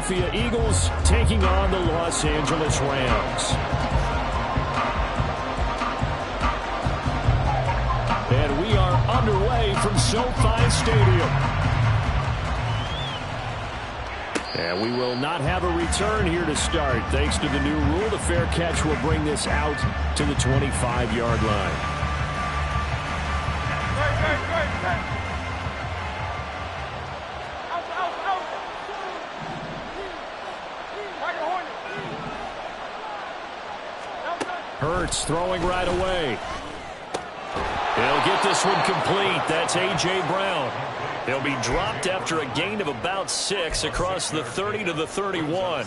Philadelphia Eagles taking on the Los Angeles Rams. And we are underway from SoFi Stadium. And we will not have a return here to start. Thanks to the new rule, the fair catch will bring this out to the 25-yard line. Hurts throwing right away. He'll get this one complete. That's A.J. Brown. He'll be dropped after a gain of about 6 across the 30 to the 31.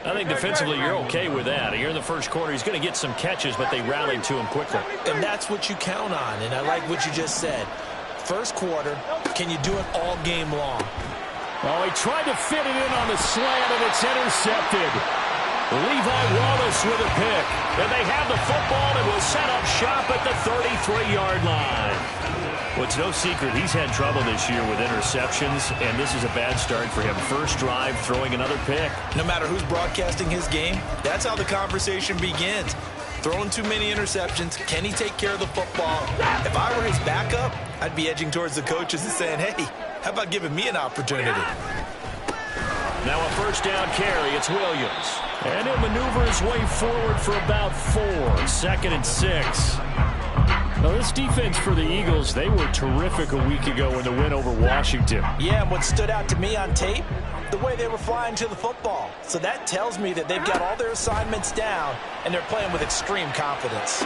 I think defensively you're okay with that. Here in the first quarter, he's going to get some catches, but they rallied to him quickly. And that's what you count on, and I like what you just said. First quarter, can you do it all game long? Oh, he tried to fit it in on the slant, and it's intercepted. Levi Wallace with a pick. And they have the football and will set up shop at the 33-yard line. Well, it's no secret he's had trouble this year with interceptions, and this is a bad start for him. First drive, throwing another pick. No matter who's broadcasting his game, that's how the conversation begins. Throwing too many interceptions, can he take care of the football? If I were his backup, I'd be edging towards the coaches and saying, hey, how about giving me an opportunity? Now a first down carry. It's Williams. And he'll maneuver his way forward for about 4. 2nd and 6. Now this defense for the Eagles, they were terrific a week ago in the win over Washington. Yeah, and what stood out to me on tape, the way they were flying to the football. So that tells me that they've got all their assignments down, and they're playing with extreme confidence.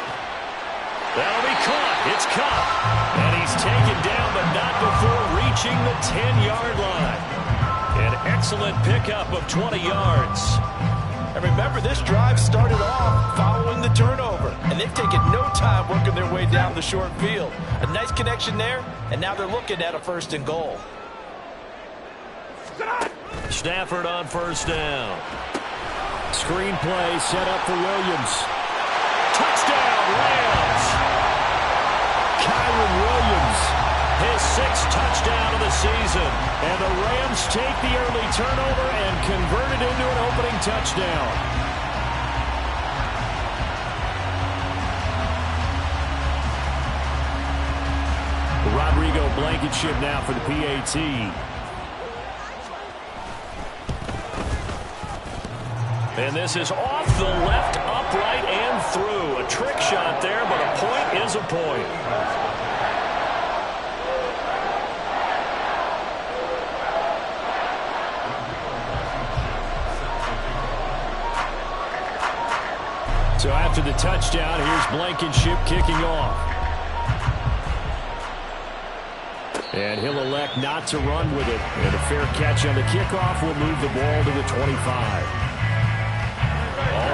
That'll be caught. It's caught. And he's taken down, but not before reaching the 10-yard line. An excellent pickup of 20 yards. And remember, this drive started off following the turnover, and they've taken no time working their way down the short field. A nice connection there, and now they're looking at a 1st and goal. Stafford on first down. Screen play set up for Williams. Touchdown, Ramz. Kyron Williams, his 6th touchdown of the season. And the Rams take the early turnover and convert it into an opening touchdown. Rodrigo Blankenship now for the PAT. And this is off the left, upright, and through. A trick shot there, but a point is a point. So after the touchdown, here's Blankenship kicking off. And he'll elect not to run with it. And a fair catch on the kickoff will move the ball to the 25.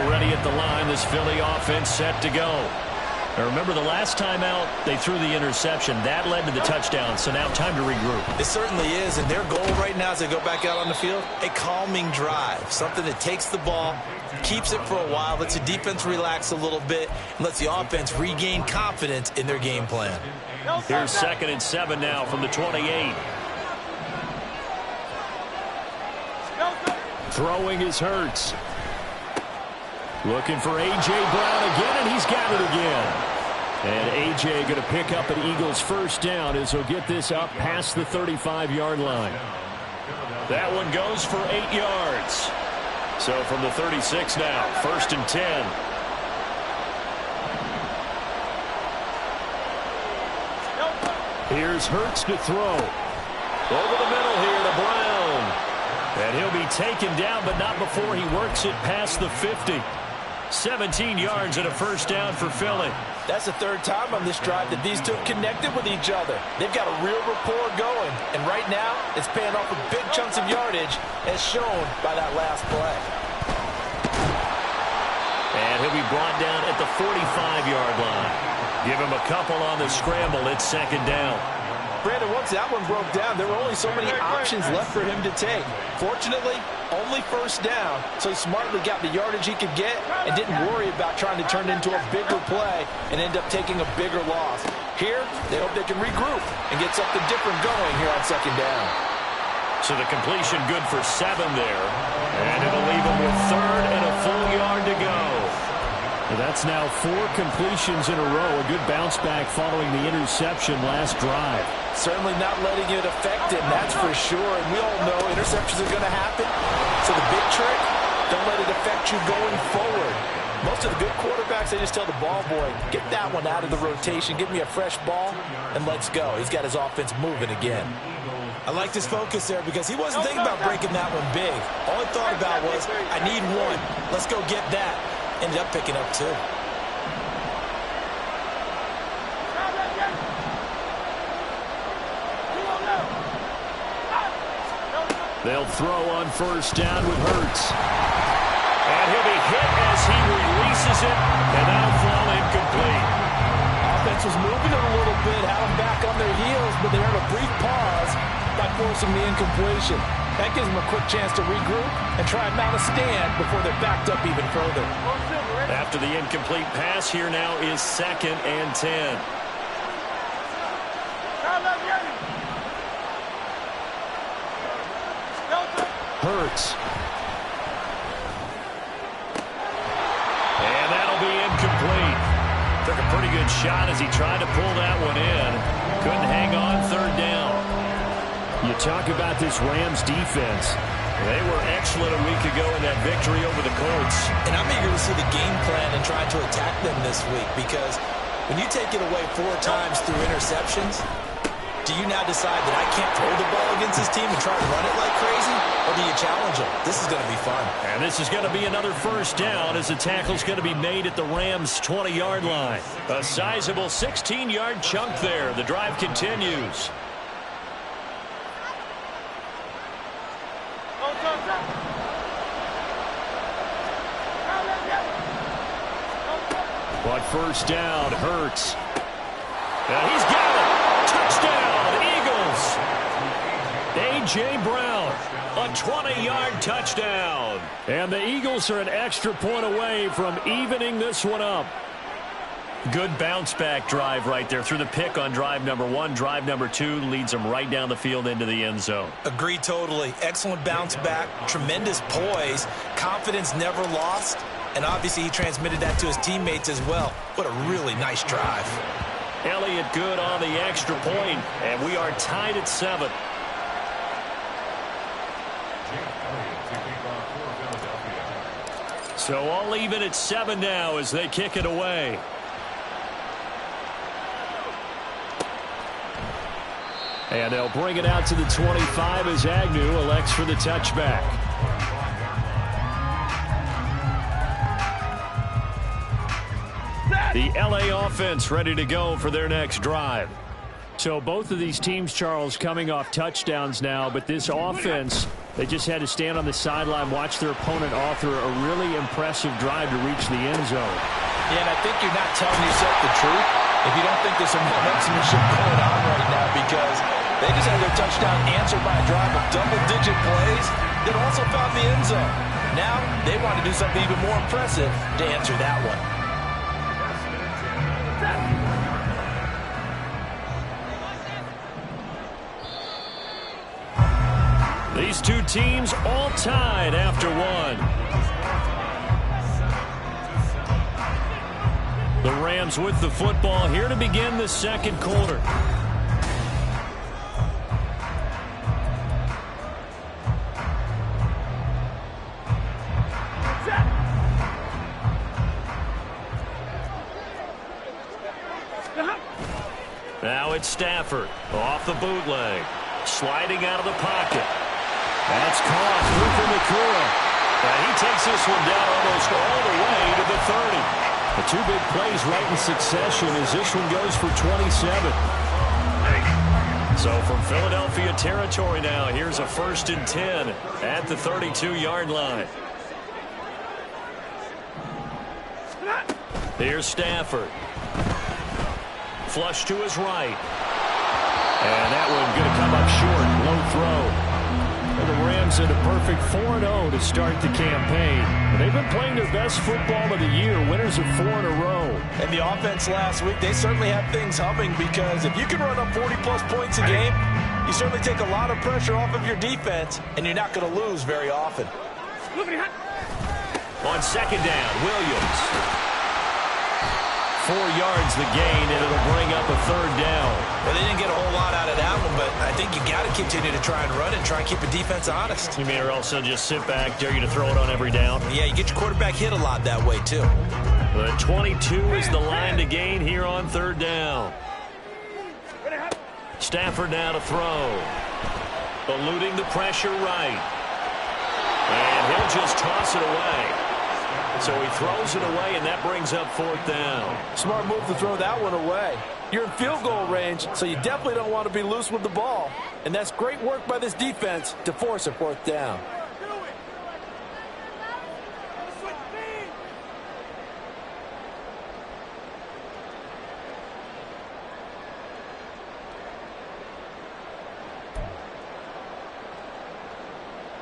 Already at the line, this Philly offense set to go. Now remember, the last time out, they threw the interception. That led to the touchdown, so now time to regroup. It certainly is, and their goal right now as they go back out on the field, a calming drive. Something that takes the ball, keeps it for a while, lets the defense relax a little bit, and lets the offense regain confidence in their game plan. Here's 2nd and 7 now from the 28. Throwing is Hurts. Looking for A.J. Brown again, and he's got it again. And A.J. going to pick up an Eagles first down as he'll get this up past the 35-yard line. That one goes for 8 yards. So from the 36 now, 1st and 10. Here's Hurts to throw. Over the middle here to Brown. And he'll be taken down, but not before he works it past the 50. 17 yards and a first down for Philly. That's the 3rd time on this drive that these two connected with each other. They've got a real rapport going. And right now, it's paying off with big chunks of yardage, as shown by that last play. And he'll be brought down at the 45-yard line. Give him a couple on the scramble. It's 2nd down. Brandon, once that one broke down, there were only so many options left for him to take. Fortunately, only first down, so he smartly got the yardage he could get and didn't worry about trying to turn it into a bigger play and end up taking a bigger loss. Here, they hope they can regroup and get something different going here on 2nd down. So the completion good for 7 there. And it'll leave him with 3rd and a full yard to go. That's now 4 completions in a row. A good bounce back following the interception last drive. Certainly not letting it affect him, that's for sure. And we all know interceptions are going to happen. So the big trick, don't let it affect you going forward. Most of the good quarterbacks, they just tell the ball boy, get that one out of the rotation, give me a fresh ball, and let's go. He's got his offense moving again. I liked his focus there because he wasn't thinking about breaking that one big. All he thought about was, I need one. Let's go get that. Ended up picking up 2. They'll throw on 1st down with Hurts. And he'll be hit as he releases it, and that'll fall incomplete. Offense was moving it a little bit, had them back on their heels, but they had a brief pause by forcing the incompletion. That gives them a quick chance to regroup and try and mount a stand before they're backed up even further. After the incomplete pass, here now is 2nd and 10. Hurts. And that'll be incomplete. Took a pretty good shot as he tried to pull that one in. Couldn't hang on 3rd down. You talk about this Rams defense. They were excellent a week ago in that victory over the Colts. And I'm eager to see the game plan and try to attack them this week because when you take it away 4 times through interceptions, do you now decide that I can't throw the ball against this team and try to run it like crazy? Or do you challenge them? This is going to be fun. And this is going to be another 1st down as the tackle's going to be made at the Rams' 20-yard line. A sizable 16-yard chunk there. The drive continues. But 1st down, Hurts. And he's got it. Touchdown, Eagles. A.J. Brown, a 20-yard touchdown. And the Eagles are an extra point away from evening this one up. Good bounce-back drive right there through the pick on drive number 1. Drive number 2 leads them right down the field into the end zone. Agreed totally. Excellent bounce back, tremendous poise, confidence never lost, and obviously he transmitted that to his teammates as well. What a really nice drive. Elliott good on the extra point, and we are tied at 7. So all even at 7 now as they kick it away. And they'll bring it out to the 25 as Agnew elects for the touchback. The LA offense ready to go for their next drive. So both of these teams, Charles, coming off touchdowns now, but this offense, they just had to stand on the sideline, watch their opponent author a really impressive drive to reach the end zone. Yeah, and I think you're not telling yourself the truth if you don't think there's some momentum going on right now, because they just had their touchdown answered by a drive of double-digit plays that also found the end zone. Now they want to do something even more impressive to answer that one. These two teams all tied after 1. The Rams with the football here to begin the second quarter. Now it's Stafford off the bootleg, sliding out of the pocket. That's caught. Luther McCura. And he takes this one down almost all the way to the 30. The 2 big plays right in succession as this one goes for 27. So from Philadelphia territory now, here's a 1st and 10 at the 32-yard line. Here's Stafford. Flush to his right. And that one going to come up short. Low throw. And the Rams at a perfect 4-0 to start the campaign. They've been playing their best football of the year. Winners of 4 in a row. And the offense last week, they certainly have things humming, because if you can run up 40-plus points a game, You certainly take a lot of pressure off of your defense, and you're not going to lose very often. On second down, Williams. 4 yards the gain, and it'll bring up a third down. Well, they didn't get a whole lot out of that one, but I think you got to continue to try and run and try and keep the defense honest. You may also just sit back, dare you to throw it on every down. Yeah, you get your quarterback hit a lot that way, too. The 22 is the line to gain here on third down. Stafford now to throw. Eluding the pressure right. And he'll just toss it away. So he throws it away, and that brings up fourth down. Smart move to throw that one away. You're in field goal range, so you definitely don't want to be loose with the ball. And that's great work by this defense to force a fourth down.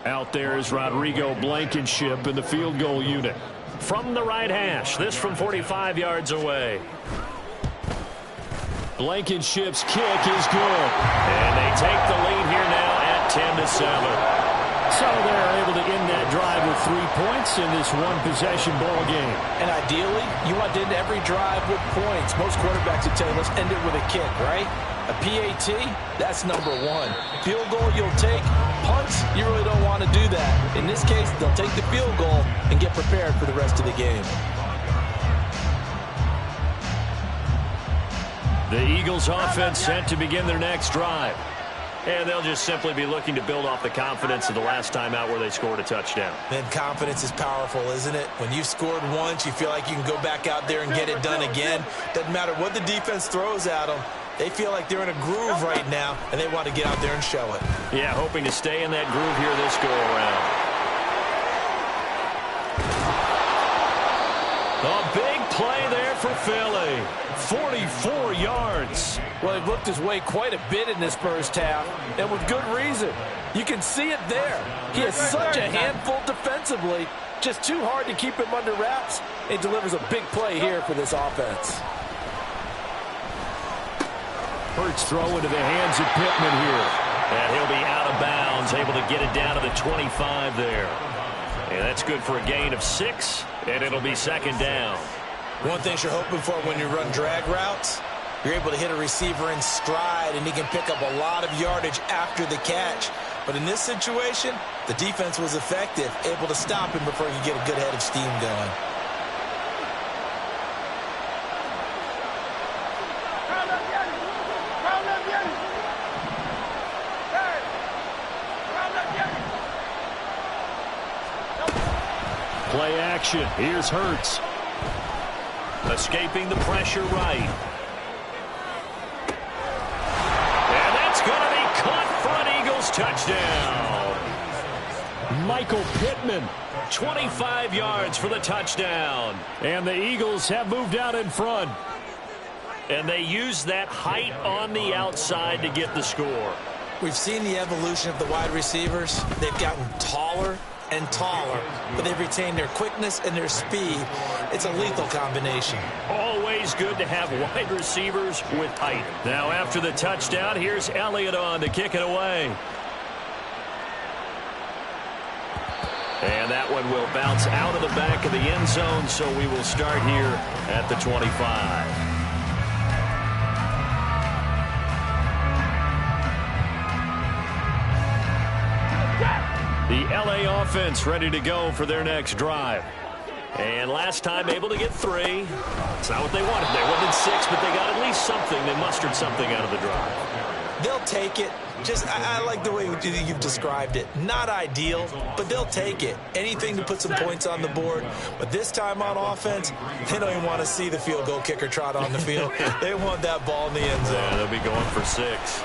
Out there is Rodrigo Blankenship in the field goal unit. From the right hash, this from 45 yards away. Blankenship's kick is good. And they take the lead here now at 10-7. So they're able to end that drive with 3 points in this one-possession ball game. And ideally, you want to end every drive with points. Most quarterbacks would tell you, let's end it with a kick, right? A PAT, that's number 1. Field goal you'll take. Punts, you really don't want to do that. In this case, they'll take the field goal and get prepared for the rest of the game. The Eagles offense set to begin their next drive. And they'll just simply be looking to build off the confidence of the last time out where they scored a touchdown. Then confidence is powerful, isn't it? When you've scored once, you feel like you can go back out there and get it done again. Doesn't matter what the defense throws at them. They feel like they're in a groove right now, and they want to get out there and show it. Yeah, hoping to stay in that groove here this go-around. A big play there for Philly. 44 yards. Well, he looked his way quite a bit in this first half, and with good reason. You can see it there. He has such a handful defensively. Just too hard to keep him under wraps. It delivers a big play here for this offense. Hurts throw into the hands of Pittman here. And he'll be out of bounds, able to get it down to the 25 there. And that's good for a gain of 6, and it'll be second down. One thing you're hoping for when you run drag routes, you're able to hit a receiver in stride, and he can pick up a lot of yardage after the catch. But in this situation, the defense was effective, able to stop him before he could get a good head of steam going. Play action. Here's Hurts. Escaping the pressure right. And that's going to be caught for an Eagles touchdown. Michael Pittman, 25 yards for the touchdown. And the Eagles have moved out in front. And they use that height on the outside to get the score. We've seen the evolution of the wide receivers. They've gotten taller and taller, but they've retained their quickness and their speed. It's a lethal combination. Always good to have wide receivers with height. Now after the touchdown, here's Elliott on to kick it away. And that one will bounce out of the back of the end zone, so we will start here at the 25. The LA offense ready to go for their next drive. And last time able to get 3. It's not what they wanted. They wanted 6, but they got at least something. They mustered something out of the drive. They'll take it. Just, I like the way you've described it. Not ideal, but they'll take it. Anything to put some points on the board. But this time on offense, they don't even want to see the field goal kicker trot on the field. They want that ball in the end zone. Yeah, they'll be going for 6.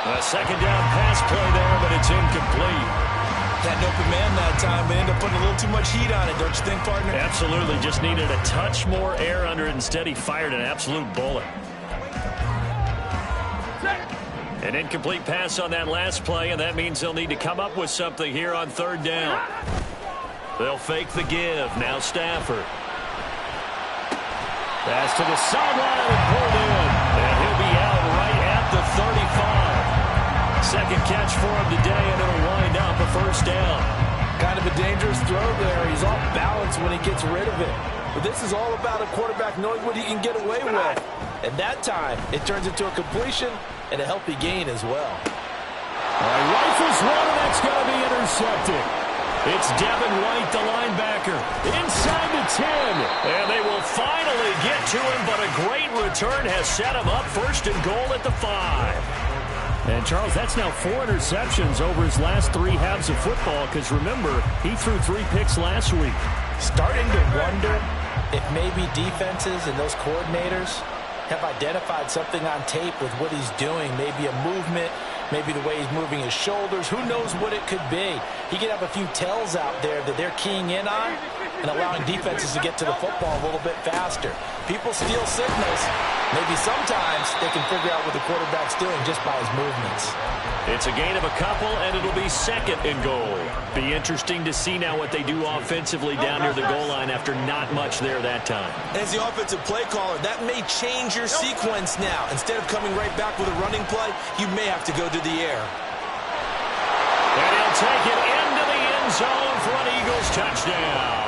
A second down pass play there, but it's incomplete. Had an open man that time, but ended up putting a little too much heat on it, don't you think, partner? Absolutely. Just needed a touch more air under it. Instead, he fired an absolute bullet. An incomplete pass on that last play, and that means they'll need to come up with something here on third down. They'll fake the give. Now Stafford. Pass to the sideline and pulled in. And he'll be out right at the 35. Second catch for him today, and it'll wind up a first down. Kind of a dangerous throw there. He's off balance when he gets rid of it. But this is all about a quarterback knowing what he can get away with. And that time, it turns into a completion and a healthy gain as well. All right, rifles one, and that's going to be intercepted. It's Devin White, the linebacker, inside the 10. And they will finally get to him, but a great return has set him up first and goal at the 5. And, Charles, that's now 4 interceptions over his last 3 halves of football, because, remember, he threw 3 picks last week. Starting to wonder if maybe defenses and those coordinators have identified something on tape with what he's doing, maybe a movement, maybe the way he's moving his shoulders. Who knows what it could be? He could have a few tells out there that they're keying in on and allowing defenses to get to the football a little bit faster. People steal signals. Maybe sometimes they can figure out what the quarterback's doing just by his movements. It's a gain of a couple, and it'll be second and goal. Be interesting to see now what they do offensively down near the goal line after not much there that time. As the offensive play caller, that may change your sequence now. Instead of coming right back with a running play, you may have to go to the air. And he'll take it into the end zone for an Eagles touchdown.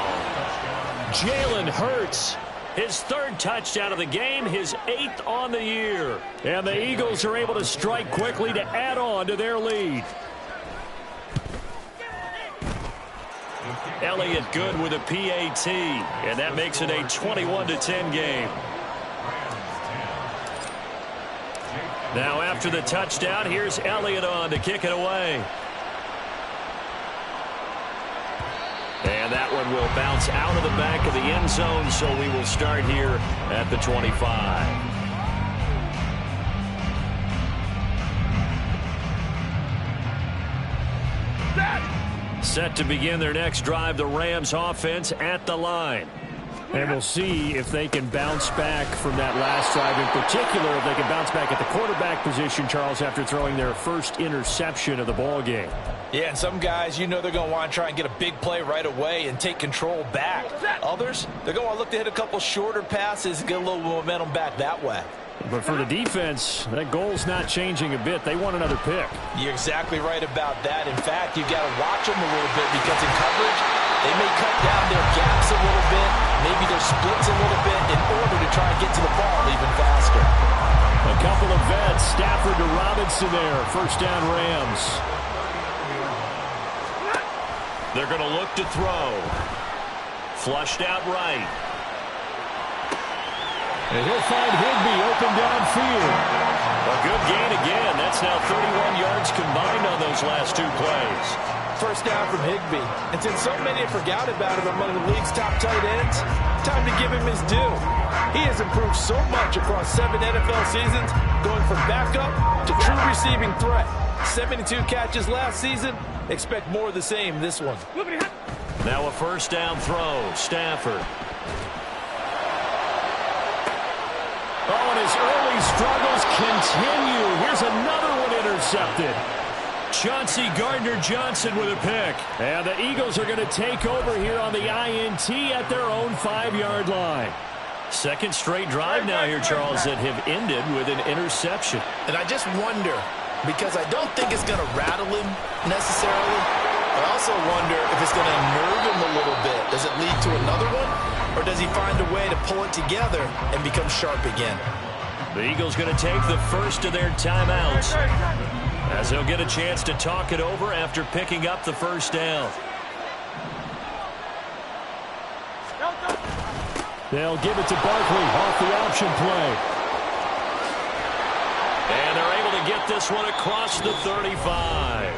Jalen Hurts, his 3rd touchdown of the game, his 8th on the year. And the Eagles are able to strike quickly to add on to their lead. Elliott good with a PAT, and that makes it a 21-10 game. Now after the touchdown, here's Elliott on to kick it away. And that one will bounce out of the back of the end zone, so we will start here at the 25. Set to begin their next drive, the Rams offense at the line. And we'll see if they can bounce back from that last drive. In particular, if they can bounce back at the quarterback position, Charles, after throwing their first interception of the ball game. Yeah, and some guys, you know they're going to want to try and get a big play right away and take control back. Others, they're going to want to look to hit a couple shorter passes and get a little momentum back that way. But for the defense, that goal's not changing a bit. They want another pick. You're exactly right about that. In fact, you've got to watch them a little bit because in coverage, they may cut down their gaps a little bit, maybe their splits a little bit in order to try and get to the ball even faster. A couple of vets, Stafford to Robinson there. First down Rams. They're going to look to throw. Flushed out right. And he'll find Higbee open downfield. A good gain again. That's now 31 yards combined on those last 2 plays. First down from Higbee. And since so many have forgot about him among the league's top tight ends, time to give him his due. He has improved so much across 7 NFL seasons, going from backup to true receiving threat. 72 catches last season. Expect more of the same this one. Now a first down throw. Stafford. Oh, and his early struggles continue. Here's another one intercepted. Chauncey Gardner-Johnson with a pick. And the Eagles are going to take over here on the INT at their own 5-yard line. Second straight drive now here, Charles, that have ended with an interception. And I just wonder, because I don't think it's going to rattle him necessarily. I also wonder if it's going to nerve him a little bit. Does it lead to another one? Or does he find a way to pull it together and become sharp again? The Eagles going to take the first of their timeouts as they'll get a chance to talk it over after picking up the first down. They'll give it to Barkley off the option play. And they're able to get this one across the 35.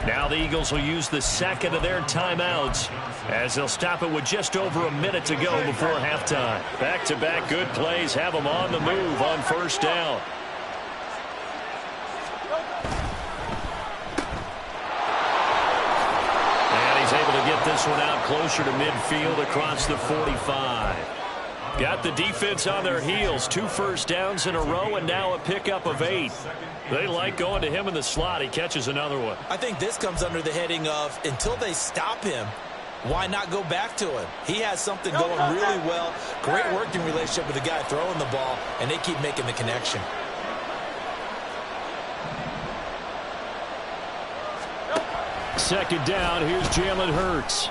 Now the Eagles will use the second of their timeouts as they'll stop it with just over a minute to go before halftime. Back-to-back good plays have them on the move on first down. And he's able to get this one out closer to midfield across the 45. Got the defense on their heels. 2 first downs in a row and now a pickup of 8. They like going to him in the slot. He catches another one. I think this comes under the heading of until they stop him, why not go back to him? He has something going really well. Great working relationship with the guy throwing the ball, and they keep making the connection. second down. Here's Jalen Hurts.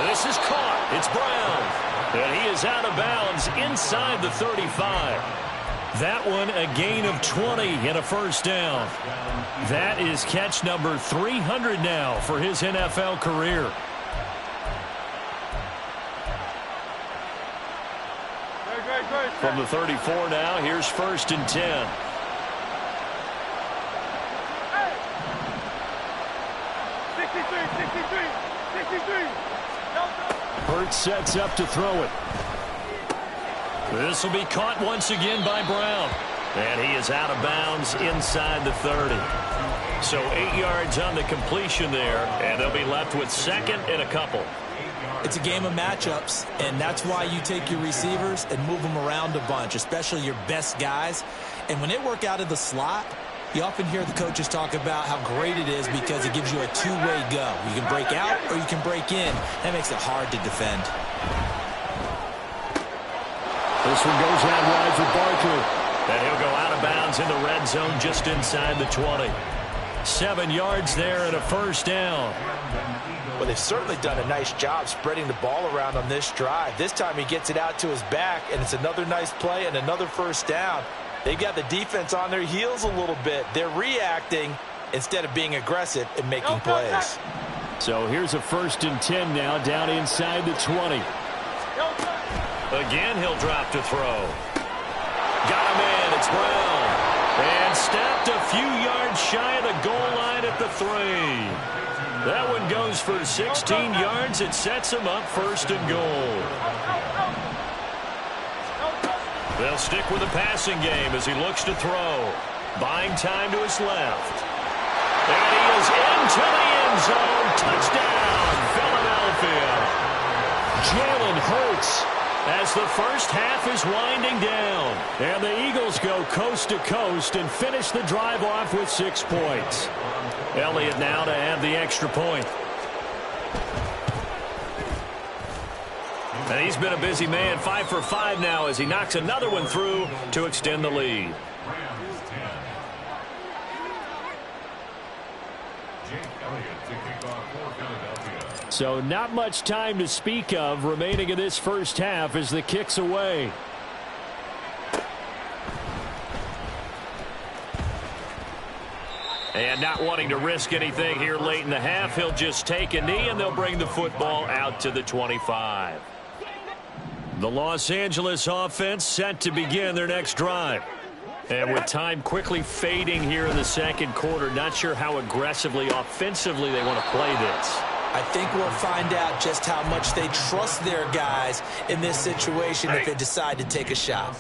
This is caught. It's Brown. And he is out of bounds inside the 35. That one a gain of 20 and a first down. That is catch number 300 now for his NFL career. From the 34 now, here's 1st and 10. Hurts sets up to throw it. This will be caught once again by Brown. And he is out of bounds inside the 30. So 8 yards on the completion there, and they'll be left with 2nd and a couple. It's a game of matchups, and that's why you take your receivers and move them around a bunch, especially your best guys. And when they work out of the slot, you often hear the coaches talk about how great it is because it gives you a two-way go. You can break out or you can break in. That makes it hard to defend. This one goes out wide for Barkley. And he'll go out of bounds in the red zone just inside the 20. 7 yards there and a first down. Well, they've certainly done a nice job spreading the ball around on this drive. This time he gets it out to his back, and it's another nice play and another first down. They've got the defense on their heels a little bit. They're reacting instead of being aggressive and making plays. So here's a 1st and 10 now down inside the 20. Again, he'll drop to throw. Got him in. It's Brown. And snapped a few yards shy of the goal line at the 3. That one goes for 16 yards. It sets him up 1st and goal. They'll stick with the passing game as he looks to throw. Buying time to his left. And he is into the end zone. Touchdown, Philadelphia. Jalen Hurts as the first half is winding down. And the Eagles go coast to coast and finish the drive off with 6 points. Elliott now to add the extra point. And he's been a busy man, 5 for 5 now as he knocks another one through to extend the lead. So not much time to speak of remaining in this first half as the kick's away. And not wanting to risk anything here late in the half, he'll just take a knee and they'll bring the football out to the 25. The Los Angeles offense set to begin their next drive. And with time quickly fading here in the second quarter, not sure how aggressively, offensively they want to play this. I think we'll find out just how much they trust their guys in this situation if they decide to take a shot.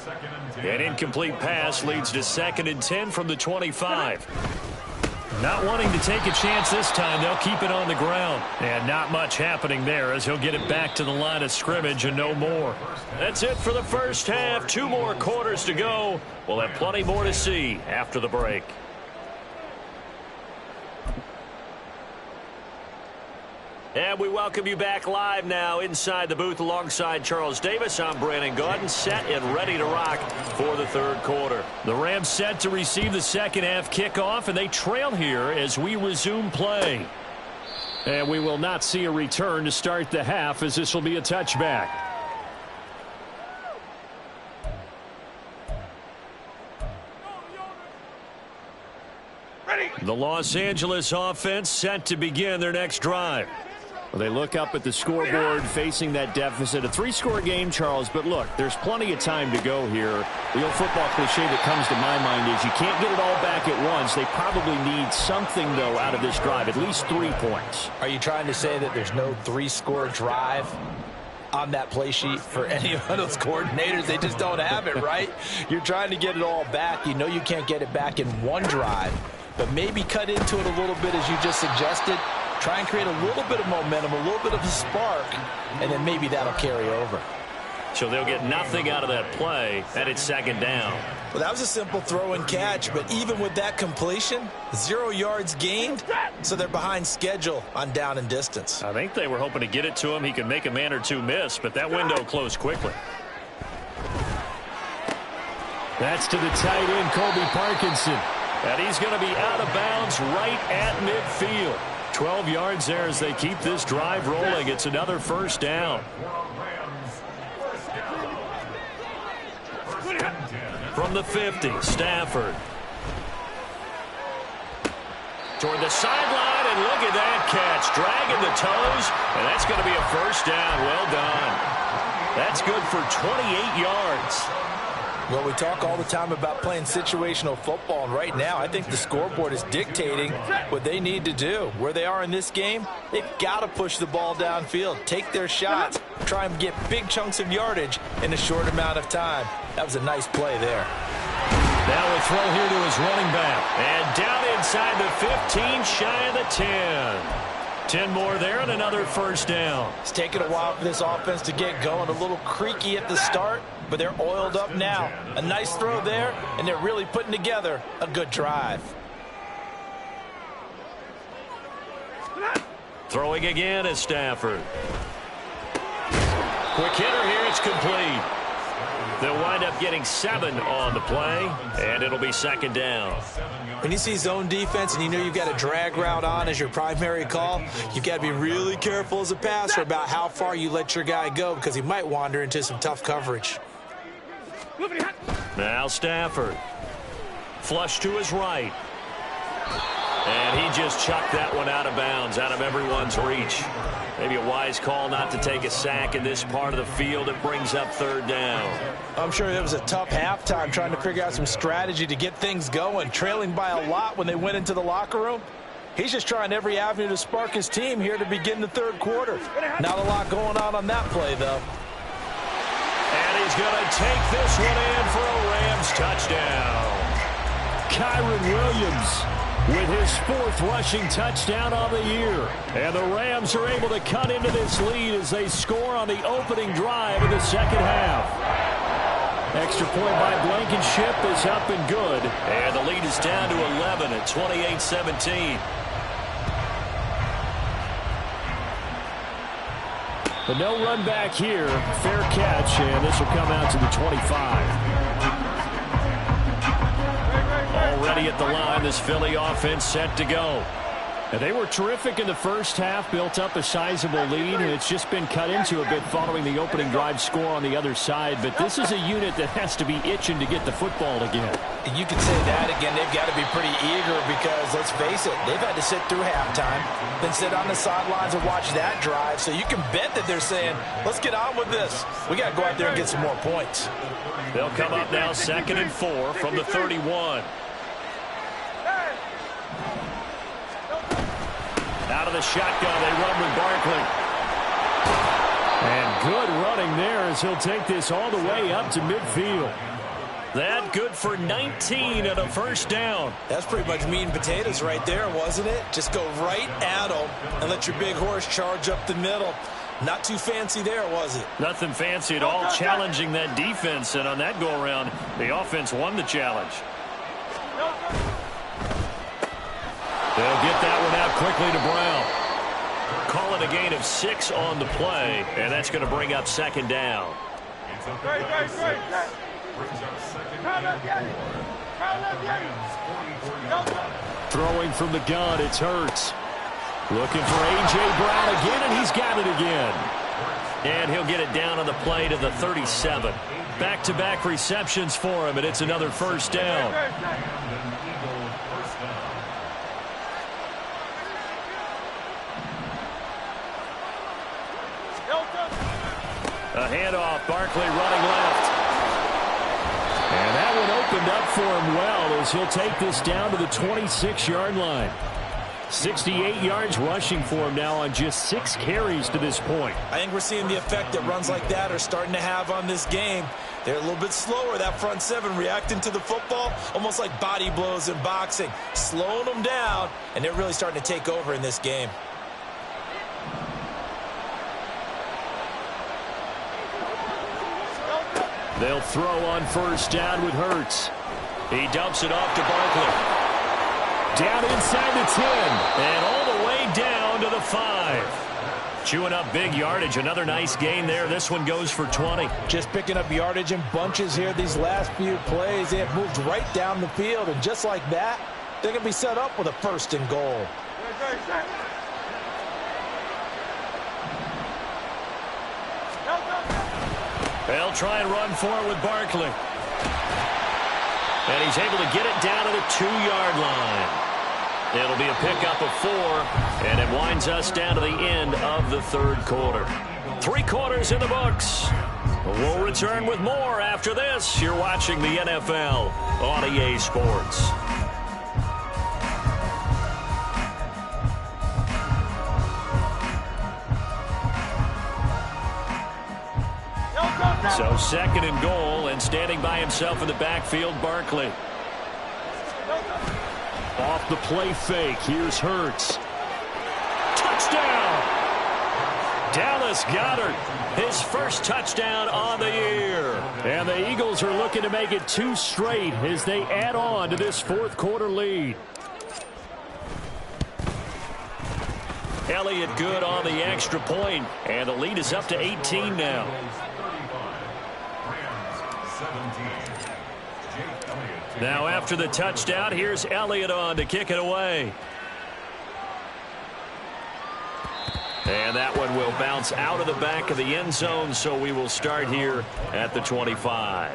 An incomplete pass leads to 2nd and 10 from the 25. Not wanting to take a chance this time, they'll keep it on the ground. And not much happening there as he'll get it back to the line of scrimmage and no more. That's it for the first half. 2 more quarters to go. We'll have plenty more to see after the break. And we welcome you back live now inside the booth alongside Charles Davis. I'm Brandon Gaudin, set and ready to rock for the third quarter. The Rams set to receive the second half kickoff, and they trail here as we resume play. And we will not see a return to start the half as this will be a touchback. The Los Angeles offense set to begin their next drive. Well, they look up at the scoreboard facing that deficit. A 3-score game, Charles, but look, there's plenty of time to go here. The old football cliche that comes to my mind is you can't get it all back at once. They probably need something, though, out of this drive, at least 3 points. Are you trying to say that there's no 3-score drive on that play sheet for any of those coordinators? They just don't have it, right? You're trying to get it all back. You know you can't get it back in one drive, but maybe cut into it a little bit as you just suggested. Try and create a little bit of momentum, a little bit of a spark, and then maybe that'll carry over. So they'll get nothing out of that play, and it's second down. Well, that was a simple throw and catch, but even with that completion, 0 yards gained, so they're behind schedule on down and distance. I think they were hoping to get it to him. He could make a man or two miss, but that window closed quickly. That's to the tight end, Colby Parkinson. And he's going to be out of bounds right at midfield. 12 yards there as they keep this drive rolling. It's another first down. From the 50, Stafford. Toward the sideline, and look at that catch. Dragging the toes, and that's going to be a first down. Well done. That's good for 28 yards. Well, we talk all the time about playing situational football, and right now I think the scoreboard is dictating what they need to do. Where they are in this game, they've got to push the ball downfield, take their shots, try and get big chunks of yardage in a short amount of time. That was a nice play there. Now a throw here to his running back. And down inside the 15, shy of the 10. 10 more there and another first down. It's taken a while for this offense to get going. A little creaky at the start, but they're oiled up now. A nice throw there, and they're really putting together a good drive. Throwing again is Stafford. Quick hitter here, it's complete. They'll wind up getting 7 on the play, and it'll be second down. When you see zone defense and you know you've got a drag route on as your primary call, you've got to be really careful as a passer about how far you let your guy go because he might wander into some tough coverage. Now Stafford. Flush to his right. And he just chucked that one out of bounds, out of everyone's reach. Maybe a wise call not to take a sack in this part of the field. It brings up third down. I'm sure it was a tough halftime trying to figure out some strategy to get things going, trailing by a lot when they went into the locker room. He's just trying every avenue to spark his team here to begin the third quarter. Not a lot going on that play, though. And he's going to take this one in for a Rams touchdown. Kyron Williams with his 4th rushing touchdown on the year. And the Rams are able to cut into this lead as they score on the opening drive of the second half. Extra point by Blankenship is up and good. And the lead is down to 11 at 28-17. But no run back here. Fair catch, and this will come out to the 25. Already at the line, this Philly offense set to go. And they were terrific in the first half, built up a sizable lead, and it's just been cut into a bit following the opening drive score on the other side. But this is a unit that has to be itching to get the football again. And you can say that again. They've got to be pretty eager because, let's face it, they've had to sit through halftime, then sit on the sidelines and watch that drive. So you can bet that they're saying, let's get on with this. We got to go out there and get some more points. They'll come up now 2nd and 4 from the 31. Out of the shotgun, they run with Barkley. And good running there as he'll take this all the way up to midfield. That good for 19 and a first down. That's pretty much meat and potatoes right there, wasn't it? Just go right at him and let your big horse charge up the middle. Not too fancy there, was it? Nothing fancy at all, challenging that defense. And on that go-around, the offense won the challenge. They'll get that one out quickly to Brown. Call it a gain of 6 on the play, and that's going to bring up second down. Throwing from the gun, it's Hurts. Looking for A.J. Brown again, and he's got it again. And he'll get it down on the play to the 37. Back-to-back receptions for him, and it's another first down. A handoff, Barkley running left. And that one opened up for him well as he'll take this down to the 26-yard line. 68 yards rushing for him now on just 6 carries to this point. I think we're seeing the effect that runs like that are starting to have on this game. They're a little bit slower, that front 7, reacting to the football, almost like body blows in boxing, slowing them down, and they're really starting to take over in this game. They'll throw on first down with Hurts. He dumps it off to Barkley. Down inside the 10, and all the way down to the 5. Chewing up big yardage. Another nice gain there. This one goes for 20. Just picking up yardage in bunches here these last few plays. They have moved right down the field, and just like that, They can be set up with a 1st and goal. They'll try and run for it with Barkley. And he's able to get it down to the 2-yard line. It'll be a pickup of 4, and it winds us down to the end of the 3rd quarter. 3 quarters in the books. We'll return with more after this. You're watching the NFL on EA Sports. So 2nd and goal, and standing by himself in the backfield, Barkley. Off the play fake, here's Hurts. Touchdown! Dallas Goedert, his first touchdown on the year. And the Eagles are looking to make it 2 straight as they add on to this 4th quarter lead. Elliott good on the extra point, and the lead is up to 18 now. Now after the touchdown, here's Elliott on to kick it away. And that one will bounce out of the back of the end zone, so we will start here at the 25.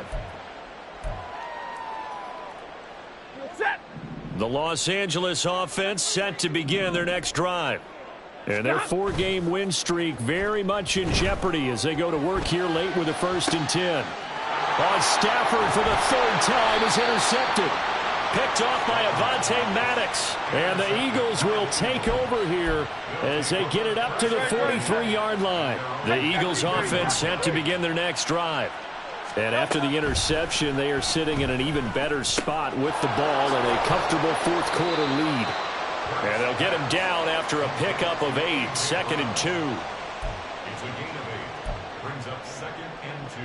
The Los Angeles offense set to begin their next drive. And their 4-game win streak very much in jeopardy as they go to work here late with a 1st and 10. Stafford for the 3rd time is intercepted. Picked off by Avonte Maddox. And the Eagles will take over here as they get it up to the 43-yard line. The Eagles offense set to begin their next drive. And after the interception, they are sitting in an even better spot with the ball and a comfortable 4th quarter lead. And they'll get him down after a pickup of 8, 2nd and 2. It's a gain of 8. Brings up 2nd and 2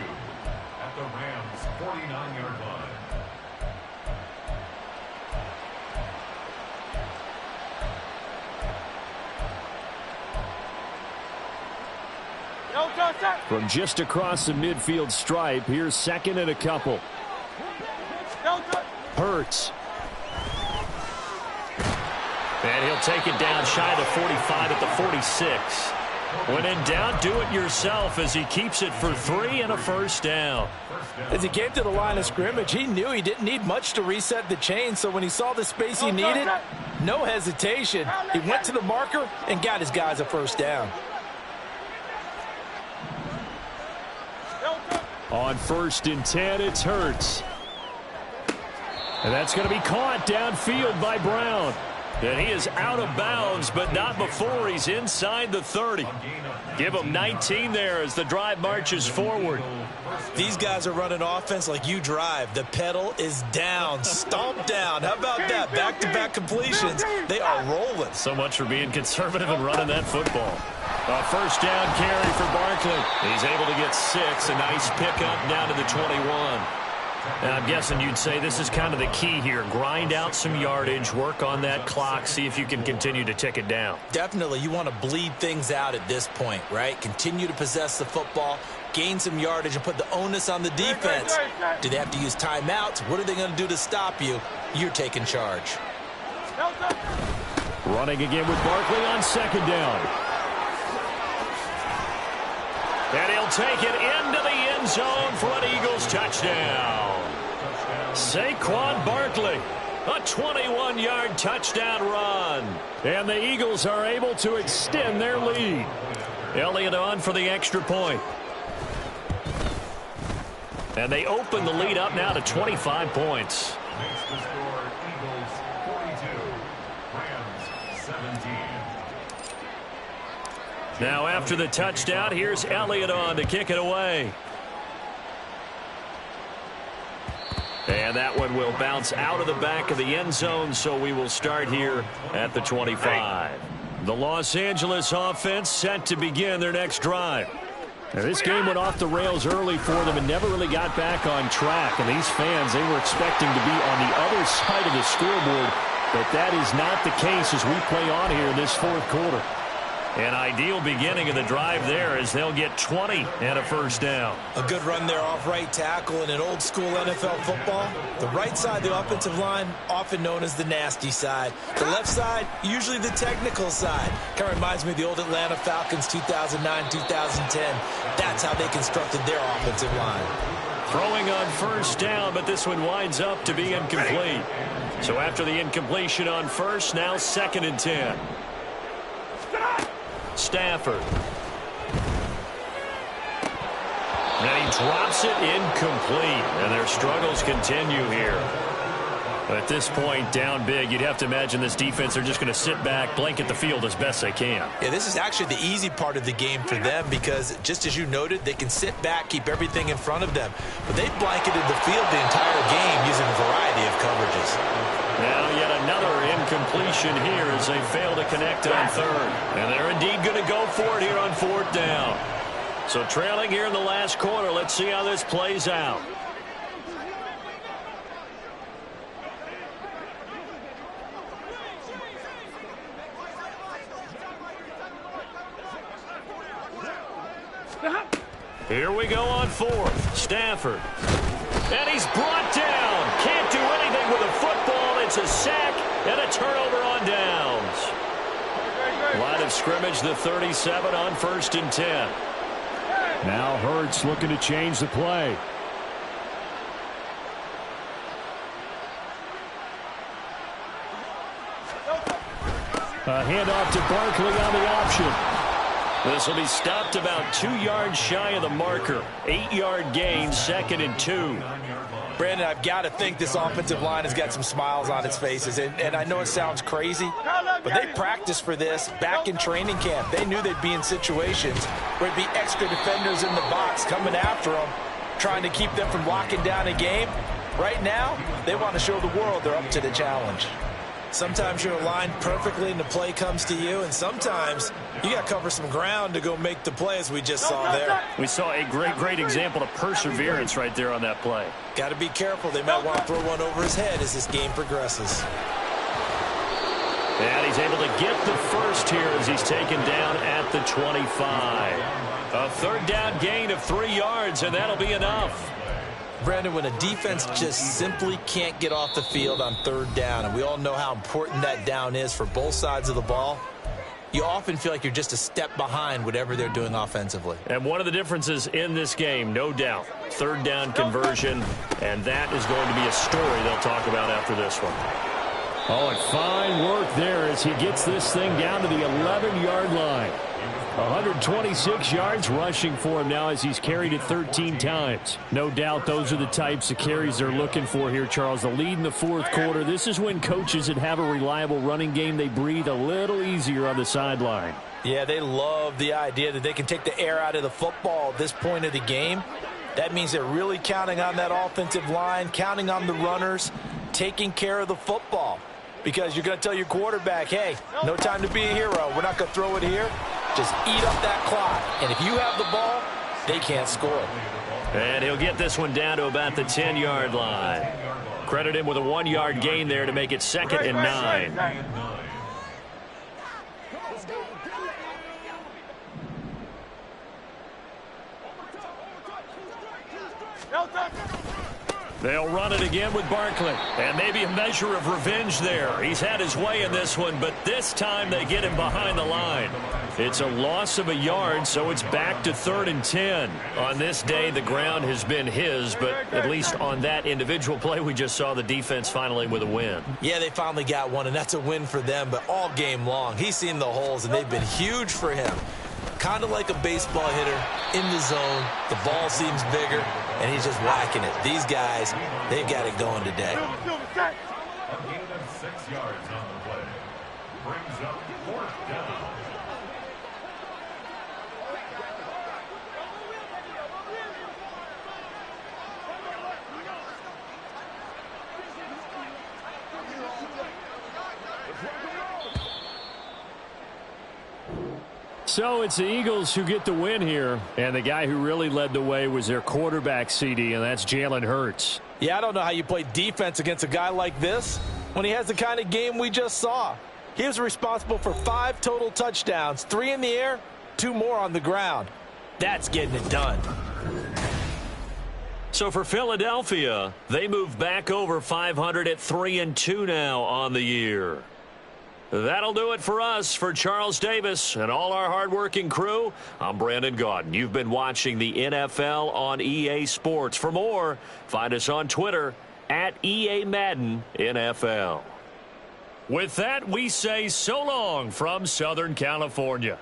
at the Rams' 49-yard line. From just across the midfield stripe, here's 2nd and a couple. Hurts. And he'll take it down shy of the 45 at the 46. When in doubt, do it yourself as he keeps it for 3 and a 1st down. As he came to the line of scrimmage, he knew he didn't need much to reset the chain, so when he saw the space he needed, no hesitation. He went to the marker and got his guys a 1st down. On 1st and 10, it's Hurts. And that's going to be caught downfield by Brown. And he is out of bounds, but not before he's inside the 30. Give him 19 there as the drive marches forward. These guys are running offense like you drive. The pedal is down, stomped down. How about that? Back-to-back completions. They are rolling. So much for being conservative and running that football. A 1st down carry for Barkley. He's able to get 6. A nice pickup down to the 21. And I'm guessing you'd say this is kind of the key here. Grind out some yardage, work on that clock, see if you can continue to tick it down. Definitely. You want to bleed things out at this point, right? Continue to possess the football, gain some yardage, and put the onus on the defense. Do they have to use timeouts? What are they going to do to stop you? You're taking charge. Running again with Barkley on 2nd down. And he'll take it into the end zone for an Eagles touchdown. Saquon Barkley, a 21-yard touchdown run. And the Eagles are able to extend their lead. Elliott on for the extra point. And they open the lead up now to 25 points. Makes the score Eagles 42, Rams 17. Now after the touchdown, here's Elliott on to kick it away. And that one will bounce out of the back of the end zone, so we will start here at the 25. The Los Angeles offense set to begin their next drive. Now, this game went off the rails early for them and never really got back on track. And these fans, they were expecting to be on the other side of the scoreboard, but that is not the case as we play on here in this 4th quarter. An ideal beginning of the drive there as they'll get 20 and a first down. A good run there off right tackle in an old school NFL football. The right side, the offensive line, often known as the nasty side. The left side, usually the technical side. Kind of reminds me of the old Atlanta Falcons 2009-2010. That's how they constructed their offensive line. Throwing on first down, but this one winds up to be incomplete. So after the incompletion on first, now 2nd and 10. Stafford. And he drops it incomplete. And their struggles continue here. At this point, down big, you'd have to imagine this defense, they're just going to sit back, blanket the field as best they can. Yeah, this is actually the easy part of the game for them because, just as you noted, they can sit back, keep everything in front of them. But they've blanketed the field the entire game using a variety of coverages. Now yet another incompletion here as they fail to connect on third. And they're indeed going to go for it here on 4th down. So trailing here in the last quarter, let's see how this plays out. Here we go on 4th. Stafford. And he's brought down. Can't do anything with a football. It's a sack and a turnover on downs. Line of scrimmage, the 37 on 1st and 10. Now Hurts looking to change the play. A handoff to Barkley on the option. This will be stopped about 2 yards shy of the marker. 8-yard gain, 2nd and 2. Brandon, I've got to think this offensive line has got some smiles on its faces. And I know it sounds crazy, but they practiced for this back in training camp. They knew they'd be in situations where there'd be extra defenders in the box coming after them, trying to keep them from locking down a game. Right now, they want to show the world they're up to the challenge. Sometimes you're aligned perfectly and the play comes to you, and sometimes you got to cover some ground to go make the play, as we just saw there. We saw a great example of perseverance right there on that play. Got to be careful. They might want to throw one over his head as this game progresses. And he's able to get the first here as he's taken down at the 25. A 3rd down gain of 3 yards, and that'll be enough. Brandon, when a defense just simply can't get off the field on 3rd down, and we all know how important that down is for both sides of the ball, you often feel like you're just a step behind whatever they're doing offensively. And one of the differences in this game, no doubt, 3rd down conversion, and that is going to be a story they'll talk about after this one. Oh, and fine work there as he gets this thing down to the 11-yard line. 126 yards rushing for him now as he's carried it 13 times. No doubt those are the types of carries they're looking for here, Charles. The lead in the 4th quarter. This is when coaches that have a reliable running game, they breathe a little easier on the sideline. Yeah, they love the idea that they can take the air out of the football at this point of the game. That means they're really counting on that offensive line, counting on the runners, taking care of the football. Because you're going to tell your quarterback, hey, no time to be a hero. We're not going to throw it here. Just eat up that clock. And if you have the ball, they can't score. And he'll get this one down to about the 10-yard line. Credit him with a 1-yard gain there to make it 2nd and 9. They'll run it again with Barkley. And maybe a measure of revenge there. He's had his way in this one, but this time they get him behind the line. It's a loss of a yard, so it's back to 3rd and 10. On this day, the ground has been his, but at least on that individual play, we just saw the defense finally with a win. Yeah, they finally got one, and that's a win for them, but all game long, he's seen the holes, and they've been huge for him. Kind of like a baseball hitter in the zone. The ball seems bigger, and he's just whacking it. These guys, they've got it going today. A gain of 6 yards on the play. Brings up 4th down. So it's the Eagles who get the win here. And the guy who really led the way was their quarterback, CD, and that's Jalen Hurts. Yeah, I don't know how you play defense against a guy like this when he has the kind of game we just saw. He was responsible for 5 total touchdowns, 3 in the air, 2 more on the ground. That's getting it done. So for Philadelphia, they move back over 500 at 3-2 now on the year. That'll do it for us. For Charles Davis and all our hardworking crew, I'm Brandon Gaudin. You've been watching the NFL on EA Sports. For more, find us on Twitter at EA Madden NFL. With that, we say so long from Southern California.